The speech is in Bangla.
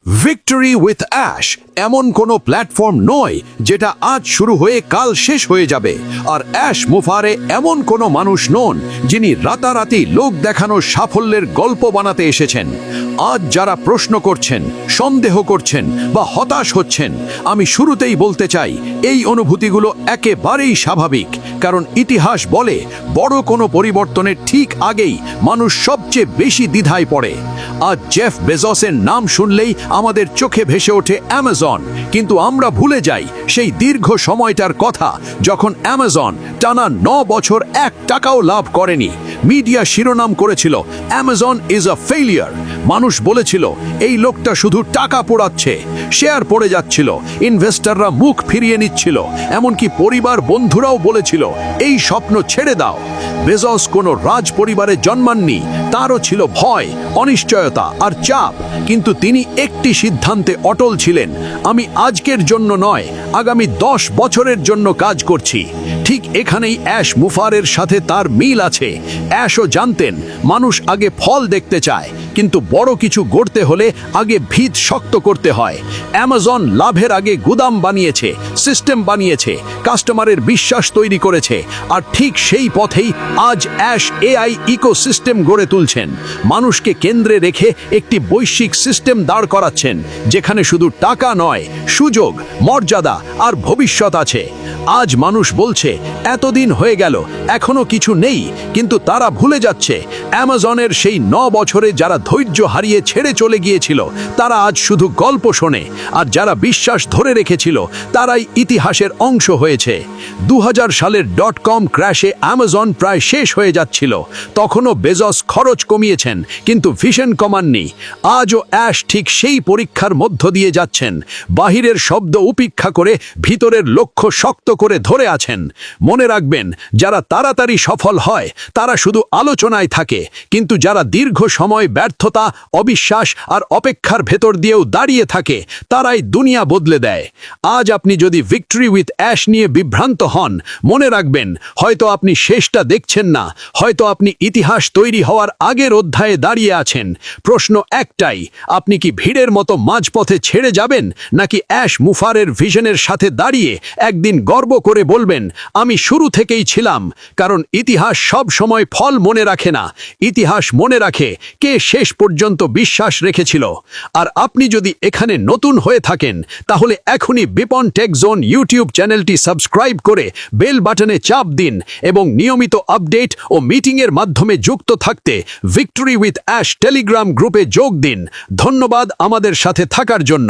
ভিক্টরি উইথ অ্যাশ এমন কোনো প্ল্যাটফর্ম নয় যেটা আজ শুরু হয়ে কাল শেষ হয়ে যাবে। আর অ্যাশ মুফারে এমন কোনো মানুষ নন যিনি রাতারাতি লোক দেখানোর সাফল্যের গল্প বানাতে এসেছেন। আজ যারা প্রশ্ন করছেন, সন্দেহ করছেন বা হতাশ হচ্ছেন, আমি শুরুতেই বলতে চাই এই অনুভূতিগুলো একেবারেই স্বাভাবিক। কারণ ইতিহাস বলে বড় কোনো পরিবর্তনের ঠিক আগেই মানুষ সবচেয়ে বেশি দ্বিধায় পড়ে। আজ জেফ বেজসের নাম শুনলেই আমাদের চোখে ভেসে ওঠে অ্যামাজন, কিন্তু আমরা ভুলে যাই সেই দীর্ঘ সময়টার কথা যখন অ্যামাজন টানা 9 বছর 1 টাকাও লাভ করেনি। মিডিয়া শিরোনাম করেছিল অ্যামাজন ইজ আ ফেইলিয়ার। মানুষ বলেছিল এই লোকটা শুধু টাকা পোড়াচ্ছে। শেয়ার পড়ে যাচ্ছিল, ইনভেস্টররা মুখ ফিরিয়ে নিচ্ছিল, এমনকি পরিবার বন্ধুরাও বলেছিল এই স্বপ্ন ছেড়ে দাও। বেজস কোনো রাজ পরিবারে জন্মাননি, তারও ছিল ভয়, অনিশ্চয়তা আর চাপ, কিন্তু তিনি একটি সিদ্ধান্তে অটল ছিলেন, আমি আজকের জন্য নয়, আগামী 10 বছরের জন্য কাজ করছি। ঠিক এখানেই অ্যাশ মুফারের সাথে তার মিল আছে। অ্যাশও জানতেন মানুষ আগে ফল দেখতে চায়, কিন্তু বড় কিছু গড়তে হলে আগে ভিত শক্ত করতে হয়। অ্যামাজন লাভের আগে গুদাম বানিয়েছে, সিস্টেম বানিয়েছে, কাস্টমারের বিশ্বাস তৈরি করেছে, আর ঠিক সেই পথেই আজ অ্যাশ এআই ইকোসিস্টেম গড়ে তুলছেন। মানুষকে কেন্দ্রে রেখে একটি বৈশ্বিক সিস্টেম দাঁড় করাচ্ছেন, যেখানে শুধু টাকা নয়, সুযোগ, মর্যাদা আর ভবিষ্যৎ আছে। আজ মানুষ বলছে এতদিন হয়ে গেল এখনো কিছু নেই, কিন্তু তারা ভুলে যাচ্ছে অ্যামাজনের সেই 9 বছরে যারা ধৈর্য হারিয়ে ছেড়ে চলে গিয়েছিল তারা আজ শুধু গল্প শোনে, আর যারা বিশ্বাস ধরে রেখেছিল তারাই ইতিহাসের অংশ হয়েছে। 2000 সালের .com ক্র্যাশে অ্যামাজন প্রায় শেষ হয়ে যাচ্ছিল, তখনও বেজস খরচ কমিয়েছেন কিন্তু ভিশন কমাননি। আজও অ্যাশ ঠিক সেই পরীক্ষার মধ্য দিয়ে যাচ্ছেন, বাহিরের শব্দ উপেক্ষা করে ভিতরের লক্ষ্য শক্ত করে ধরে আছেন। মনে রাখবেন, যারা তাড়াতাড়ি সফল হয় তারা শুধু আলোচনায় থাকে, কিন্তু যারা দীর্ঘ সময় ব্যর্থতা, অবিশ্বাস আর অপেক্ষার ভেতর দিয়েও দাঁড়িয়ে থাকে তারাই দুনিয়া বদলে দেয়। আজ আপনি যদি ভিক্টরি উইথ অ্যাশ নিয়ে বিভ্রান্ত হন, মনে রাখবেন হয়তো আপনি শেষটা দেখছেন না, হয়তো আপনি ইতিহাস তৈরি হওয়ার আগের অধ্যায়ে দাঁড়িয়ে আছেন। প্রশ্ন একটাই, আপনি কি ভিড়ের মতো মাঝপথে ছেড়ে যাবেন, নাকি অ্যাশ মুফারের ভিশনের সাথে দাঁড়িয়ে একদিন গর্ব করে বলবেন আমি শুরু থেকেই ছিলাম? কারণ ইতিহাস সব সময় ফল মনে রাখে না, ইতিহাস মনে রাখে কে শেষ পর্যন্ত বিশ্বাস রেখেছিল। আর আপনি যদি এখানে নতুন হয়ে থাকেন তাহলে এখনই বিপন টেক জোন ইউটিউব চ্যানেলটি সাবস্ক্রাইব করে বেল বাটনে চাপ দিন এবং নিয়মিত আপডেট ও মিটিংয়ের মাধ্যমে যুক্ত থাকতে ভিক্টরি উইথ অ্যাশ টেলিগ্রাম গ্রুপে যোগ দিন। ধন্যবাদ আমাদের সাথে থাকার জন্য।